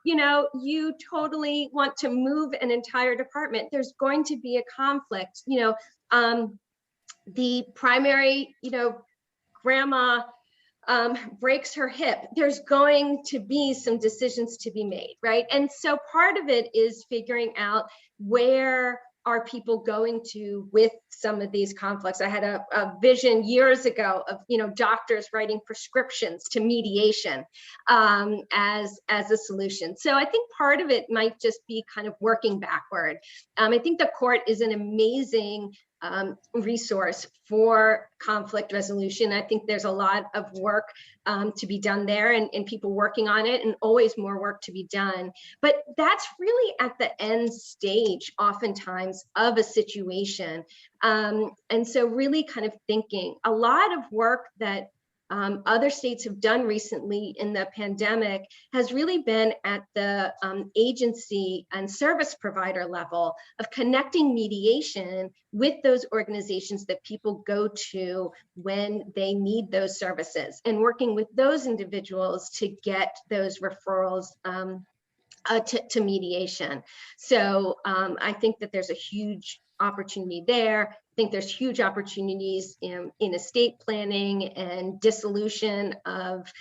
You know, you totally want to move an entire department. There's going to be a conflict. You know, the primary, you know, grandma breaks her hip. There's going to be some decisions to be made, right? And so part of it is figuring out where are people going to with some of these conflicts. I had a vision years ago of, you know, doctors writing prescriptions to mediation as a solution. So I think part of it might just be kind of working backward. I think the court is an amazing resource for conflict resolution. I think there's a lot of work to be done there and people working on it, and always more work to be done. But that's really at the end stage, oftentimes, of a situation. And so really kind of thinking, a lot of work that other states have done recently in the pandemic has really been at the agency and service provider level of connecting mediation with those organizations that people go to when they need those services, and working with those individuals to get those referrals to mediation. So I think that there's a huge opportunity there. I think there's huge opportunities in estate planning and dissolution of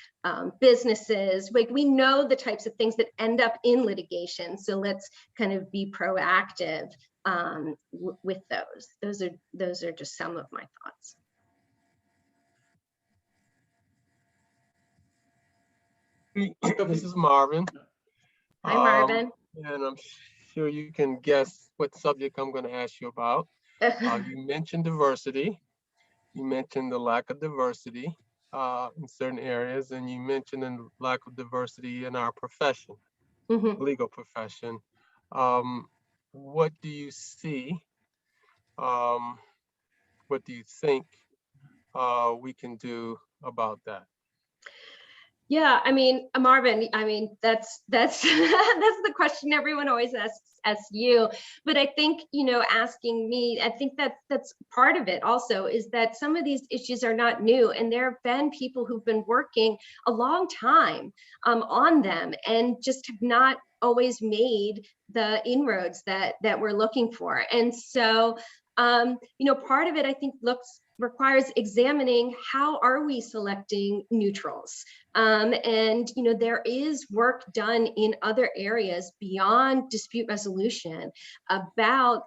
businesses. Like, we know the types of things that end up in litigation. So let's kind of be proactive with those. Those are just some of my thoughts. This is Marvin. Hi, Marvin. And I'm sure you can guess what subject I'm going to ask you about. You mentioned diversity. You mentioned the lack of diversity in certain areas, and you mentioned the lack of diversity in our profession, legal profession. What do you see? What do you think we can do about that? Yeah, I mean, Marvin, I mean, that's that's the question everyone always asks you. But I think, you know, asking me, I think that's part of it also, is that some of these issues are not new, and there have been people who've been working a long time on them and just have not always made the inroads that we're looking for. And so, you know, part of it, I think, requires examining how are we selecting neutrals. And, you know, there is work done in other areas beyond dispute resolution about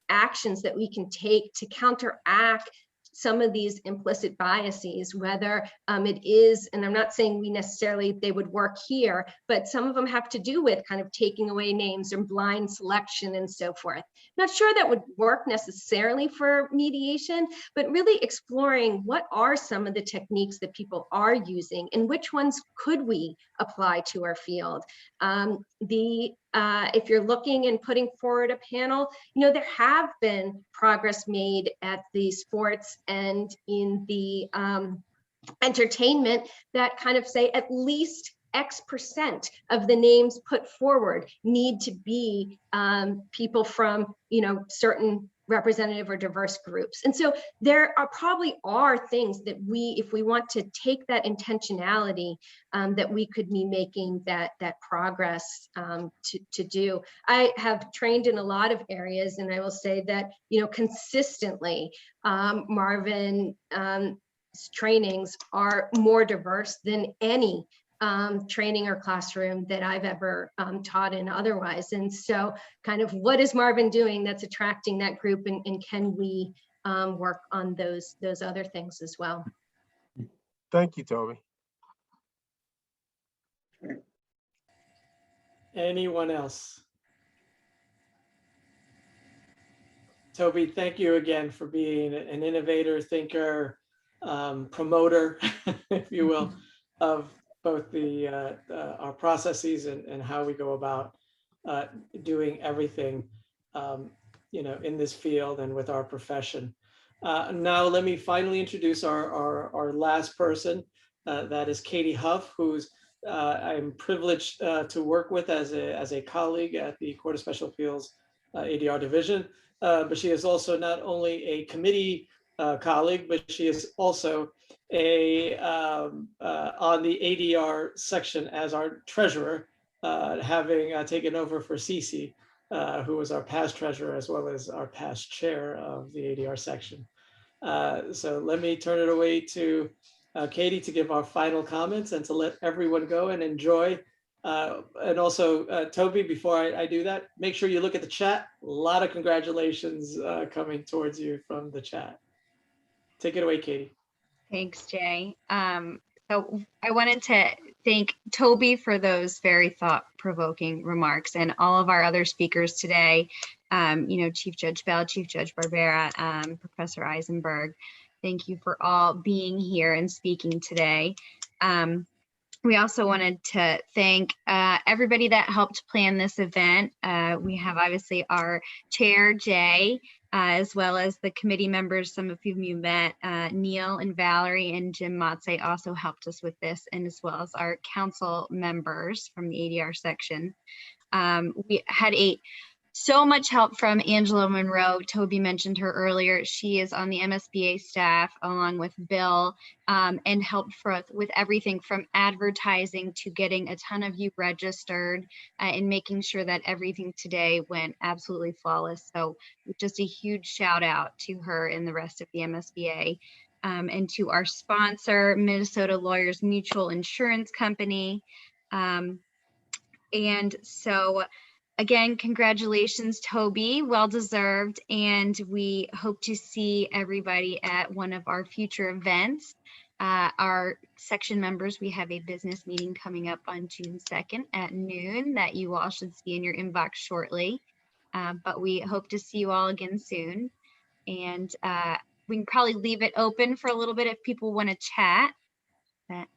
actions that we can take to counteract some of these implicit biases, whether it is, and I'm not saying they would work here, but some of them have to do with kind of taking away names or blind selection and so forth. Not sure that would work necessarily for mediation, but really exploring what are some of the techniques that people are using and which ones could we apply to our field. If you're looking and putting forward a panel, you know, there have been progress made at the sports and in the entertainment that kind of say at least X% of the names put forward need to be people from, you know, certain representative or diverse groups. And so there probably are things that if we want to take that intentionality, that we could be making that progress to do. I have trained in a lot of areas, and I will say that, you know, consistently, Marvin, trainings are more diverse than any training or classroom that I've ever taught in otherwise. And so kind of what is Marvin doing that's attracting that group, and can we work on those other things as well? Thank you, Toby. Anyone else? Toby, thank you again for being an innovator, thinker, promoter, if you will, of both our processes and how we go about doing everything, you know, in this field and with our profession. Now, let me finally introduce our last person. That is Katie Huff, who's I'm privileged to work with as a colleague at the Court of Special Appeals ADR division. But she is also not only a committee colleague, but she is also on the ADR section as our treasurer, having taken over for Cece, who was our past treasurer as well as our past chair of the ADR section. So let me turn it away to Katie to give our final comments and to let everyone go and enjoy. And also, Toby, before I do that, make sure you look at the chat. A lot of congratulations coming towards you from the chat. Take it away, Katie. Thanks, Jay. So I wanted to thank Toby for those very thought-provoking remarks, and all of our other speakers today, you know, Chief Judge Bell, Chief Judge Barbera, Professor Eisenberg. Thank you for all being here and speaking today. We also wanted to thank everybody that helped plan this event. We have obviously our chair, Jay, as well as the committee members, some of whom you met, Neil and Valerie and Jim Matze also helped us with this, and as well as our council members from the ADR section. We had so much help from Angela Monroe. Toby mentioned her earlier. She is on the MSBA staff along with Bill, and helped for us with everything from advertising to getting a ton of you registered, and making sure that everything today went absolutely flawless. So just a huge shout out to her and the rest of the MSBA, and to our sponsor, Minnesota Lawyers Mutual Insurance Company. And so again, congratulations, Toby, well-deserved. And we hope to see everybody at one of our future events. Our section members, we have a business meeting coming up on June 2nd at noon that you all should see in your inbox shortly. But we hope to see you all again soon. And we can probably leave it open for a little bit if people want to chat.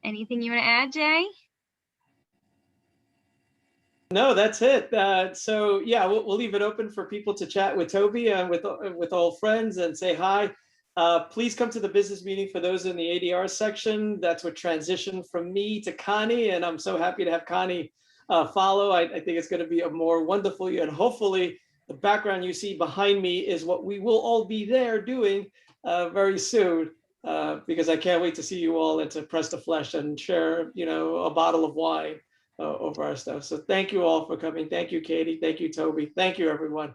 Anything you want to add, Jay? No, that's it. So yeah, we'll leave it open for people to chat with Toby and with old friends and say hi. Please come to the business meeting for those in the ADR section. That's what transitioned from me to Connie, and I'm so happy to have Connie follow. I think it's going to be a more wonderful year, and hopefully the background you see behind me is what we will all be there doing very soon, because I can't wait to see you all and to press the flesh and share, a bottle of wine over our stuff. So thank you all for coming. Thank you, Katie. Thank you, Toby. Thank you, everyone.